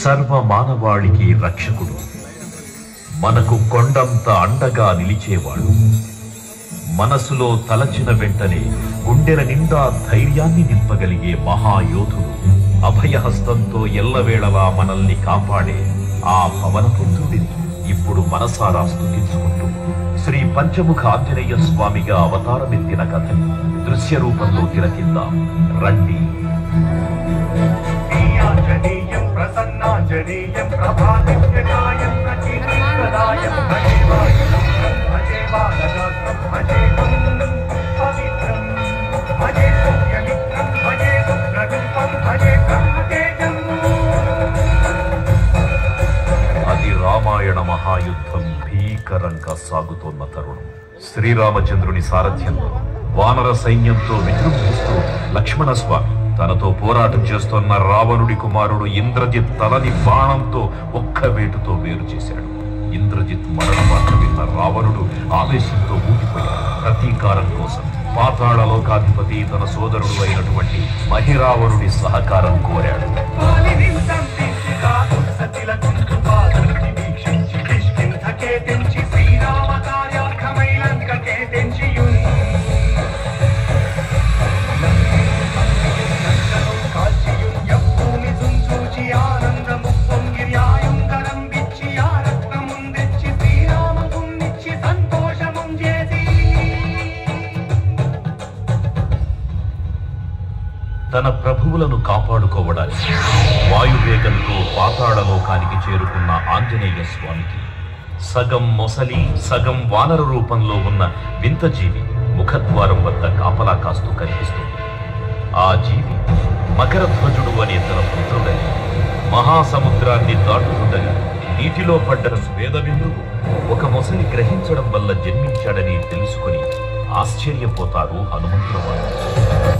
సర్వ మానవాళికి రక్షకుడు, మనకు కొండంత అండగా నిలిచేవాడు, మనసులో తలచిన వెంటనే గుండెల నిండా ధైర్యాన్ని నింపగలిగే మహాయోధుడు, అభయహస్తంతో ఎల్లవేళలా మనల్ని కాపాడే ఆ పవనపుత్రుడిని ఇప్పుడు మనసారా స్తుతించుకుంటూ శ్రీ పంచముఖ ఆంజనేయ స్వామిగా అవతారమెత్తిన కథని దృశ్య రూపంలో తిలకిద్దాం రండి. ప్రసన్నాంజనేయం ప్రభాదిత్యకాయం ప్రకీర్తిప్రదాయం భజే బాలగాత్రం భజే పవిత్రం భజే సూర్యమిత్రం భజే శుక్రరూపం భజే బ్రహ్మతేజం. అది రామాయణ మహాయుద్ధం భీకరంగా సాగుతోన్న తరుణం. శ్రీరామచంద్రుని సారథ్యంలో వానర సైన్యంతో విజృంభిస్తూ లక్ష్మణస్వామి తనతో పోరాటం చేస్తున్న రావణుడి కుమారుడు ఇంద్రజిత్ తలని బాణంతో ఒక్క వేటుతో వేరు చేశాడు. ఇంద్రజిత్ మరణ వార్త విన్న రావణుడు ఆవేశంతో ఊగిపోయాడు. ప్రతీకారం కోసం పాతాళ లోకాధిపతి తన సోదరుడు అయినటువంటి మహిరావణుడి సహకారం కోరాడు. తన ప్రభువులను కాపాడుకోవడానికి వాయువేగంతో పాతాళలోకానికి చేరుకున్న ఆంజనేయ స్వామికి సగం మొసలి సగం వానర రూపంలో ఉన్న వింత జీవి ముఖద్వారం వద్ద కాపలా కాస్తూ కనిపిస్తుంది. ఆ జీవి మకరధ్వజుడు అనే తన పుత్రుడని, మహాసముద్రాన్ని దాటుతుండగా నీటిలో పడ్డ వేదవిందువు ఒక మొసలి గ్రహించడం వల్ల జన్మించాడని తెలుసుకుని ఆశ్చర్యపోతారు హనుమంతుల వారు.